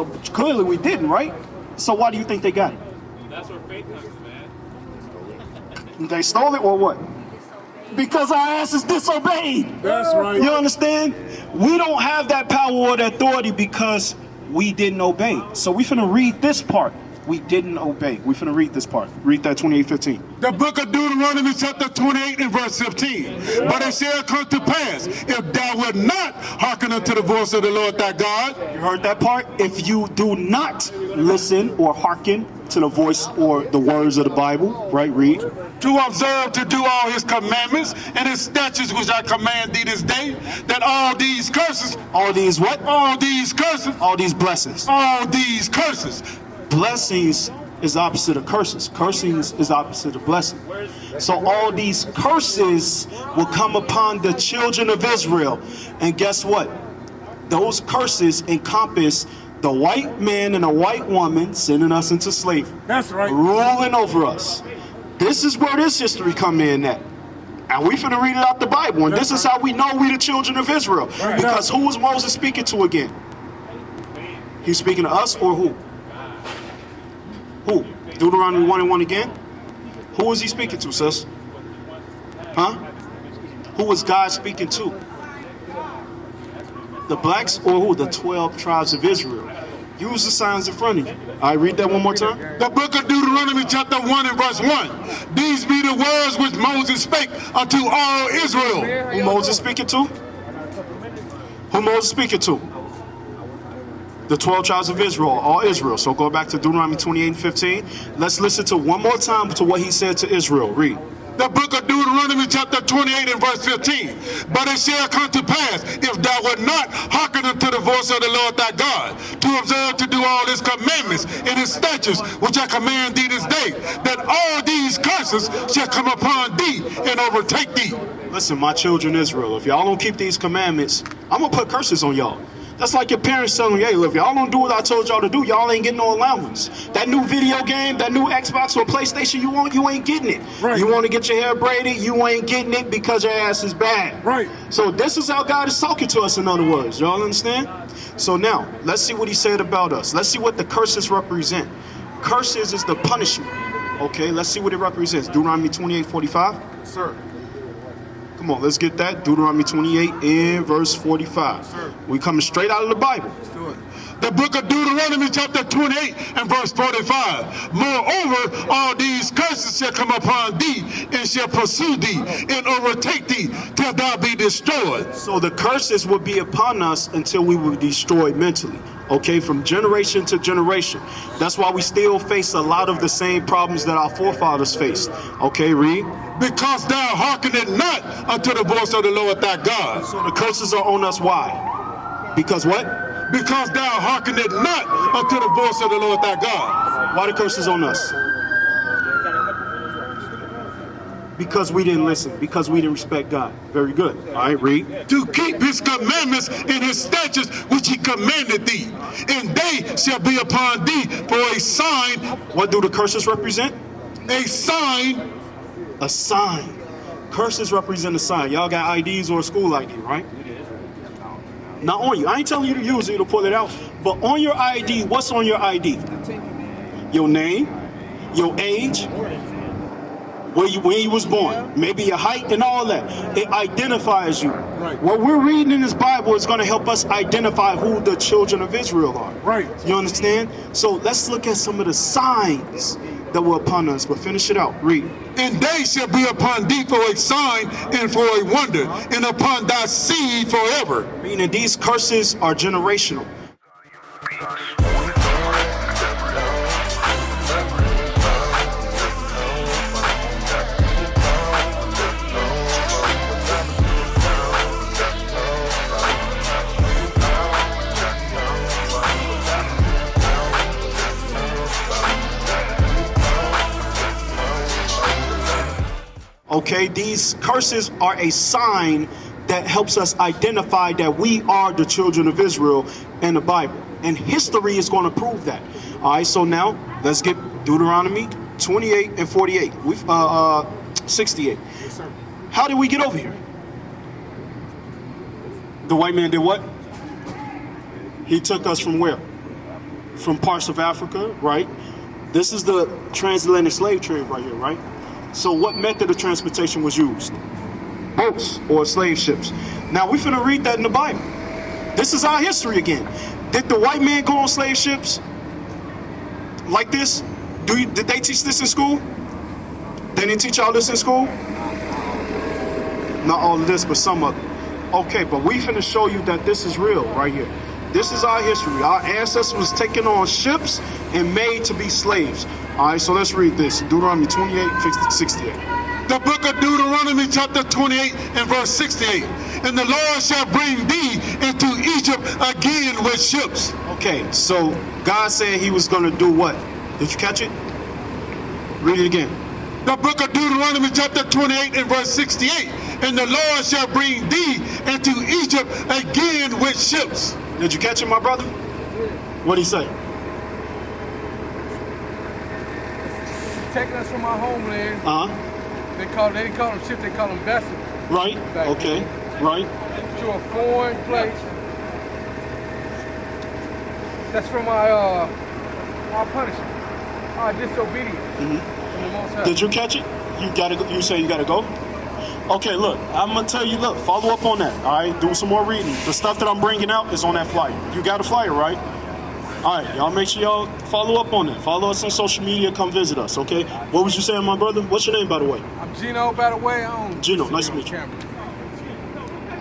But clearly we didn't, right? So why do you think they got it? That's where faith comes, man. They stole it or what? Because our asses disobeyed. That's right. You understand? We don't have that power or that authority because we didn't obey. So we finna read this part. We didn't obey. We finna read this part. Read that 28:15. The book of Deuteronomy chapter 28 and verse 15. But it shall come to pass, if thou wilt not hearken unto the voice of the Lord thy God. You heard that part? If you do not listen or hearken to the voice or the words of the Bible, right? Read. To observe to do all his commandments and his statutes which I command thee this day, that all these curses, All these what? all these curses, All these blessings. all these curses. Blessings is opposite of curses. Cursings is opposite of blessing. So all these curses will come upon the children of Israel. And guess what? Those curses encompass the white man and the white woman sending us into slavery. That's right. Ruling over us. This is where this history come in at. And we finna read it out the Bible. And this is how we know we the children of Israel. Because who was Moses speaking to again? He's speaking to us or who? Who? Deuteronomy 1 and 1 again? Who was he speaking to, sis? Huh? Who was God speaking to? The blacks or who? The 12 tribes of Israel. Use the signs in front of you. I read that one more time. The book of Deuteronomy chapter 1 and verse 1. These be the words which Moses spake unto all Israel. Who Moses speaking to? Who Moses speaking to? The 12 tribes of Israel, all Israel. So go back to Deuteronomy 28 and 15. Let's listen to one more time to what he said to Israel. Read. The book of Deuteronomy chapter 28 and verse 15. But it shall come to pass, if thou wilt not hearken unto the voice of the Lord thy God, to observe to do all his commandments and his statutes, which I command thee this day, that all these curses shall come upon thee and overtake thee. Listen, my children Israel, if y'all don't keep these commandments, I'm going to put curses on y'all. That's like your parents telling you, hey, look, if y'all don't do what I told y'all to do, y'all ain't getting no allowance. That new video game, that new Xbox or PlayStation you want, you ain't getting it. Right. You want to get your hair braided, you ain't getting it because your ass is bad. Right. So this is how God is talking to us, in other words. Y'all understand? So now, let's see what he said about us. Let's see what the curses represent. Curses is the punishment. Okay, let's see what it represents. Deuteronomy 28:45. Sir. Come on, let's get that. Deuteronomy 28 and verse 45. Sir. We coming straight out of the Bible. The book of Deuteronomy chapter 28 and verse 45. Moreover, all these curses shall come upon thee and shall pursue thee and overtake thee till thou be destroyed. So the curses will be upon us until we were destroyed mentally. Okay, from generation to generation. That's why we still face a lot of the same problems that our forefathers faced. Okay, read. Because thou hearkenest not unto the voice of the Lord thy God. So the curses are on us. Why? Because what? Because thou hearkenest not unto the voice of the Lord thy God. Why the curses on us? Because we didn't listen. Because we didn't respect God. Very good. All right, read. To keep his commandments and his statutes which he commanded thee. And they shall be upon thee for a sign. What do the curses represent? A sign. A sign. Curses represent a sign. Y'all got IDs or a school ID, right? Not on you. I ain't telling you to use it to pull it out. But on your ID, what's on your ID? Your name, your age, when you was born, maybe your height and all that. It identifies you. Right. What we're reading in this Bible is going to help us identify who the children of Israel are. Right. You understand? So let's look at some of the signs that were upon us. But finish it out. Read. And they shall be upon thee for a sign and for a wonder, and upon thy seed forever. Meaning these curses are generational. Okay, these curses are a sign that helps us identify that we are the children of Israel in the Bible. And history is going to prove that. All right, so now let's get Deuteronomy 28 and 48. 68. Yes, sir. How did we get over here? The white man did what? He took us from where? from parts of Africa, right? This is the transatlantic slave trade right here, right? So what method of transportation was used? Boats or slave ships. Now we finna read that in the Bible. This is our history again. Did the white man go on slave ships like this? Did they teach this in school? They didn't teach all this in school? Not all of this, but some of it. Okay, but we finna show you that this is real right here. This is our history. Our ancestors was taken on ships and made to be slaves. All right, so let's read this. Deuteronomy 28, 68. The book of Deuteronomy chapter 28 and verse 68. And the Lord shall bring thee into Egypt again with ships. Okay, so God said he was going to do what? Did you catch it? Read it again. The book of Deuteronomy chapter 28 and verse 68. And the Lord shall bring thee into Egypt again with ships. Did you catch it, my brother? What'd he say? Taking us from our homeland. They didn't call them ships, they call them vessels. Right, okay, right. To a foreign place. That's from our punishment, our disobedience. From the Most High. Did you catch it? You say you gotta go? Okay, look, I'm gonna tell you, look, follow up on that, all right? Do some more reading. The stuff that I'm bringing out is on that flyer. You got a flyer, right? All right, y'all make sure y'all follow up on that. Follow us on social media, come visit us, okay? What was you saying, my brother? What's your name, by the way? I'm Gino, by the way. Gino, nice to meet you.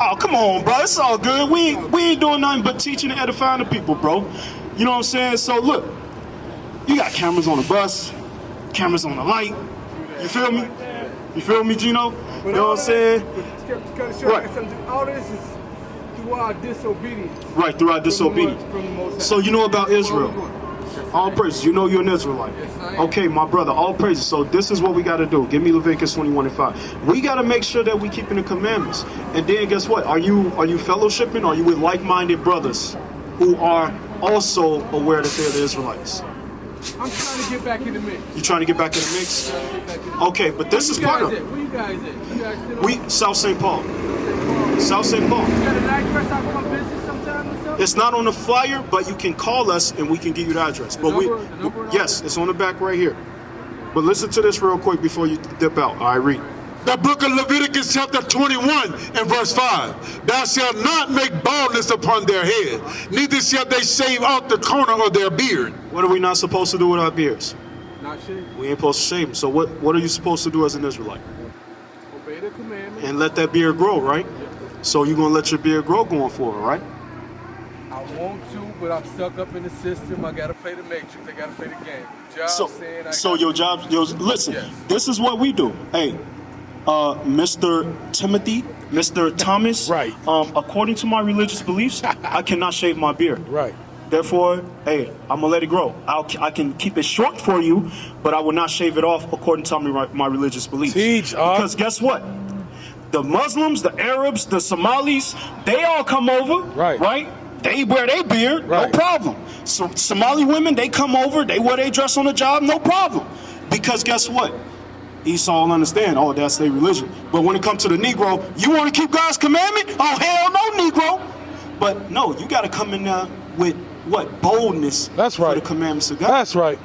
Oh, come on, bro, it's all good. We ain't doing nothing but teaching and edifying the people, bro. You know what I'm saying? So, look, you got cameras on the bus, cameras on the light. You feel me? You feel me, Gino? You know what I'm saying? Right. All this is through our disobedience. Right, through our disobedience. So you know about Israel. All praises. You know you're an Israelite. Okay, my brother, all praises. So this is what we got to do. Give me Leviticus 21 and 5. We got to make sure that we keeping the commandments. And then guess what? Are you fellowshipping? Are you with like-minded brothers who are also aware that they're the Israelites? I'm trying to get back in the mix. You trying to get back in the mix? Okay, but this is part of it. Where you guys at? You guys still We South St. Paul. South St. Paul. You got an address I can come visit sometime or something? It's not on the flyer, but you can call us and we can give you the address. But yes, it's on the back right here. But listen to this real quick before you dip out. All right, read. The book of Leviticus chapter 21 and verse 5. Thou shalt not make baldness upon their head, neither shall they shave out the corner of their beard. What are we not supposed to do with our beards? Not shave. We ain't supposed to shave them. So what are you supposed to do as an Israelite? Obey the commandments. And let that beard grow, right? So you're going to let your beard grow going forward, right? I want to, but I'm stuck up in the system. I got to play the matrix. I got to play the game. Your job, listen, this is what we do. Hey, Mr. Timothy, Mr. Thomas, right. According to my religious beliefs, I cannot shave my beard. Right. Therefore, hey, I'm gonna let it grow. I can keep it short for you, but I will not shave it off according to my religious beliefs. Teach, because guess what? The Muslims, the Arabs, the Somalis, they all come over, right? They wear their beard, no problem. So Somali women, they come over, they wear their dress on the job, no problem. Because guess what? Esau will understand, oh, that's their religion. But when it comes to the Negro, you want to keep God's commandment? Oh, hell no, Negro. But no, you got to come in there with what? Boldness. That's right. For the commandments of God. That's right.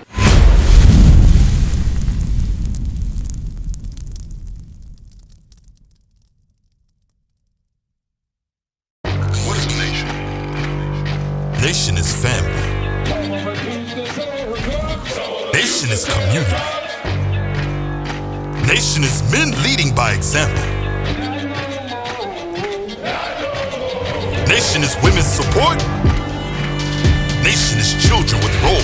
What is a nation? Nation is family. Nation is community. Nation is men leading by example. Nation is women's support. Nation is children with role